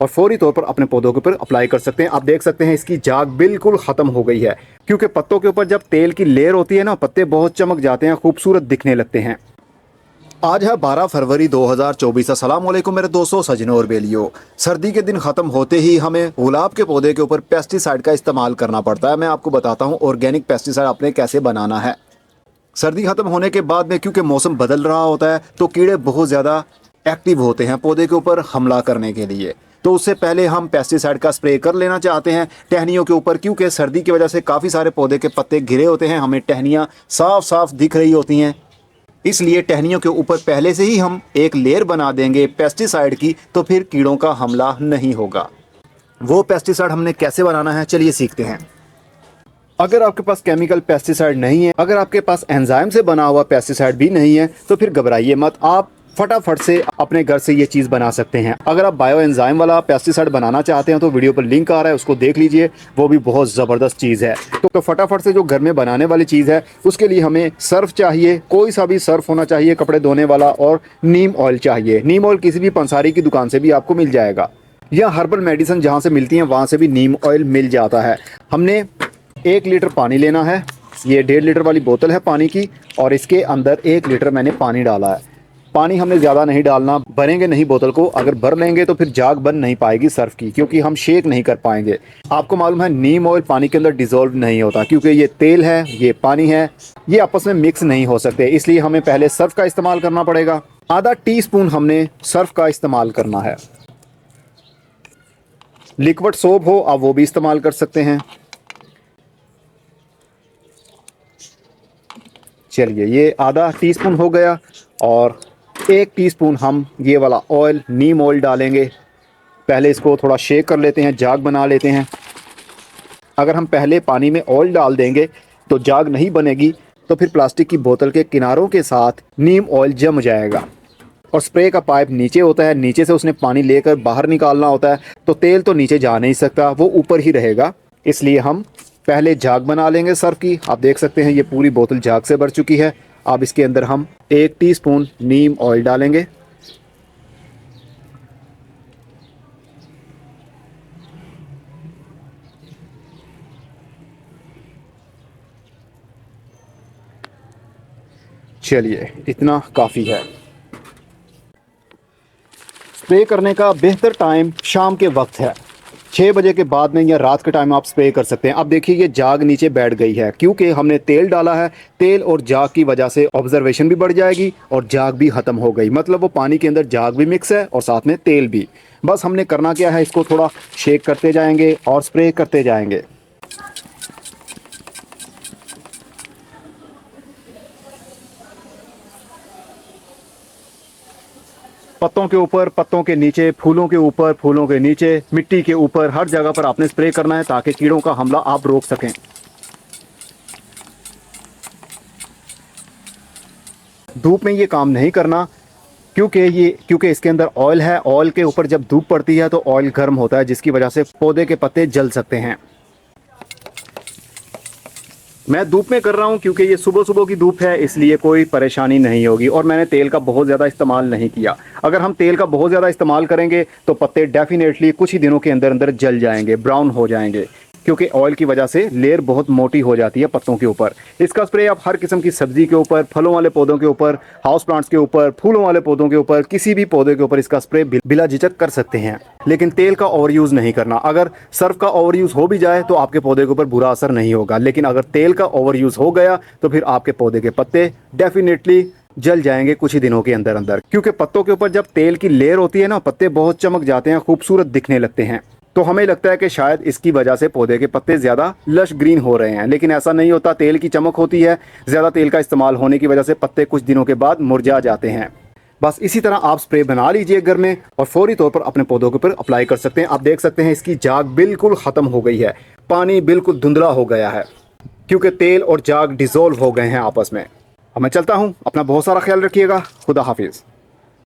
और फौरी तौर पर अपने पौधों के ऊपर अप्लाई कर सकते हैं। आप देख सकते हैं इसकी झाग बिल्कुल ख़त्म हो गई है, क्योंकि पत्तों के ऊपर जब तेल की लेयर होती है ना, पत्ते बहुत चमक जाते हैं, खूबसूरत दिखने लगते हैं। आज है 12 फरवरी 2024। अस्सलाम वालेकुम मेरे दोस्तों, सजनों और बेलियों। सर्दी के दिन ख़त्म होते ही हमें गुलाब के पौधे के ऊपर पेस्टिसाइड का इस्तेमाल करना पड़ता है। मैं आपको बताता हूँ ऑर्गेनिक पेस्टिसाइड आपने कैसे बनाना है। सर्दी ख़त्म होने के बाद में क्योंकि मौसम बदल रहा होता है तो कीड़े बहुत ज़्यादा एक्टिव होते हैं पौधे के ऊपर हमला करने के लिए। तो उससे पहले हम पेस्टिसाइड का स्प्रे कर लेना चाहते हैं टहनियों के ऊपर, क्योंकि सर्दी की वजह से काफ़ी सारे पौधे के पत्ते गिरे होते हैं, हमें टहनियाँ साफ साफ दिख रही होती हैं। इसलिए टहनियों के ऊपर पहले से ही हम एक लेयर बना देंगे पेस्टिसाइड की, तो फिर कीड़ों का हमला नहीं होगा। वो पेस्टिसाइड हमने कैसे बनाना है, चलिए सीखते हैं। अगर आपके पास केमिकल पेस्टिसाइड नहीं है, अगर आपके पास एंजाइम से बना हुआ पेस्टिसाइड भी नहीं है, तो फिर घबराइए मत, आप फटाफट से अपने घर से ये चीज़ बना सकते हैं। अगर आप बायो एंजाइम वाला पेस्टिसाइड बनाना चाहते हैं तो वीडियो पर लिंक आ रहा है, उसको देख लीजिए, वो भी बहुत ज़बरदस्त चीज़ है। तो फटाफट से जो घर में बनाने वाली चीज़ है उसके लिए हमें सर्फ चाहिए, कोई सा भी सर्फ होना चाहिए कपड़े धोने वाला, और नीम ऑयल चाहिए। नीम ऑयल किसी भी पंसारी की दुकान से भी आपको मिल जाएगा, या हर्बल मेडिसिन जहाँ से मिलती हैं वहाँ से भी नीम ऑयल मिल जाता है। हमने 1 लीटर पानी लेना है, ये 1.5 लीटर वाली बोतल है पानी की, और इसके अंदर 1 लीटर मैंने पानी डाला है। पानी हमने ज़्यादा नहीं डालना, भरेंगे नहीं बोतल को, अगर भर लेंगे तो फिर झाग बन नहीं पाएगी सर्फ की, क्योंकि हम शेक नहीं कर पाएंगे। आपको मालूम है नीम ऑयल पानी के अंदर डिज़ोल्व नहीं होता, क्योंकि ये तेल है, ये पानी है, ये आपस में मिक्स नहीं हो सकते, इसलिए हमें पहले सर्फ का इस्तेमाल करना पड़ेगा। आधा टीस्पून हमने सर्फ का इस्तेमाल करना है। लिक्विड सोप हो आप वो भी इस्तेमाल कर सकते हैं। चलिए ये आधा टीस्पून हो गया, और 1 टीस्पून हम ये वाला ऑयल नीम ऑयल डालेंगे। पहले इसको थोड़ा शेक कर लेते हैं, झाग बना लेते हैं। अगर हम पहले पानी में ऑयल डाल देंगे तो झाग नहीं बनेगी, तो फिर प्लास्टिक की बोतल के किनारों के साथ नीम ऑयल जम जाएगा। और स्प्रे का पाइप नीचे होता है, नीचे से उसने पानी लेकर बाहर निकालना होता है, तो तेल तो नीचे जा नहीं सकता, वो ऊपर ही रहेगा। इसलिए हम पहले झाग बना लेंगे सर्फ की। आप देख सकते हैं ये पूरी बोतल झाग से भर चुकी है। अब इसके अंदर हम 1 टीस्पून नीम ऑयल डालेंगे। चलिए इतना काफ़ी है। स्प्रे करने का बेहतर टाइम शाम के वक्त है, 6 बजे के बाद में या रात के टाइम आप स्प्रे कर सकते हैं। अब देखिए ये झाग नीचे बैठ गई है, क्योंकि हमने तेल डाला है। तेल और झाग की वजह से ऑब्जर्वेशन भी बढ़ जाएगी और झाग भी ख़त्म हो गई, मतलब वो पानी के अंदर झाग भी मिक्स है और साथ में तेल भी। बस हमने करना क्या है, इसको थोड़ा शेक करते जाएंगे और स्प्रे करते जाएंगे। पत्तों के ऊपर, पत्तों के नीचे, फूलों के ऊपर, फूलों के नीचे, मिट्टी के ऊपर, हर जगह पर आपने स्प्रे करना है ताकि कीड़ों का हमला आप रोक सकें। धूप में ये काम नहीं करना, क्योंकि इसके अंदर ऑयल है। ऑयल के ऊपर जब धूप पड़ती है तो ऑयल गर्म होता है, जिसकी वजह से पौधे के पत्ते जल सकते हैं। मैं धूप में कर रहा हूं क्योंकि ये सुबह सुबह की धूप है, इसलिए कोई परेशानी नहीं होगी। और मैंने तेल का बहुत ज़्यादा इस्तेमाल नहीं किया। अगर हम तेल का बहुत ज़्यादा इस्तेमाल करेंगे तो पत्ते डेफिनेटली कुछ ही दिनों के अंदर अंदर जल जाएंगे, ब्राउन हो जाएंगे, क्योंकि ऑयल की वजह से लेयर बहुत मोटी हो जाती है पत्तों के ऊपर। इसका स्प्रे आप हर किस्म की सब्जी के ऊपर, फलों वाले पौधों के ऊपर, हाउस प्लांट्स के ऊपर, फूलों वाले पौधों के ऊपर, किसी भी पौधे के ऊपर इसका स्प्रे बिला झिझक कर सकते हैं। लेकिन तेल का ओवर यूज़ नहीं करना। अगर सर्फ का ओवर यूज़ हो भी जाए तो आपके पौधे के ऊपर बुरा असर नहीं होगा, लेकिन अगर तेल का ओवर यूज़ हो गया तो फिर आपके पौधे के पत्ते डेफिनेटली जल जाएंगे कुछ ही दिनों के अंदर अंदर। क्योंकि पत्तों के ऊपर जब तेल की लेयर होती है ना, पत्ते बहुत चमक जाते हैं, खूबसूरत दिखने लगते हैं। तो हमें लगता है कि शायद इसकी वजह से पौधे के पत्ते ज़्यादा लश ग्रीन हो रहे हैं, लेकिन ऐसा नहीं होता। तेल की चमक होती है, ज़्यादा तेल का इस्तेमाल होने की वजह से पत्ते कुछ दिनों के बाद मुरझा जाते हैं। बस इसी तरह आप स्प्रे बना लीजिए घर में और फौरी तौर पर अपने पौधों के ऊपर अप्लाई कर सकते हैं। आप देख सकते हैं इसकी झाग बिल्कुल ख़त्म हो गई है, पानी बिल्कुल धुंधला हो गया है, क्योंकि तेल और झाग डिज़ोल्व हो गए हैं आपस में। अब मैं चलता हूँ, अपना बहुत सारा ख्याल रखिएगा। खुदा हाफिज़।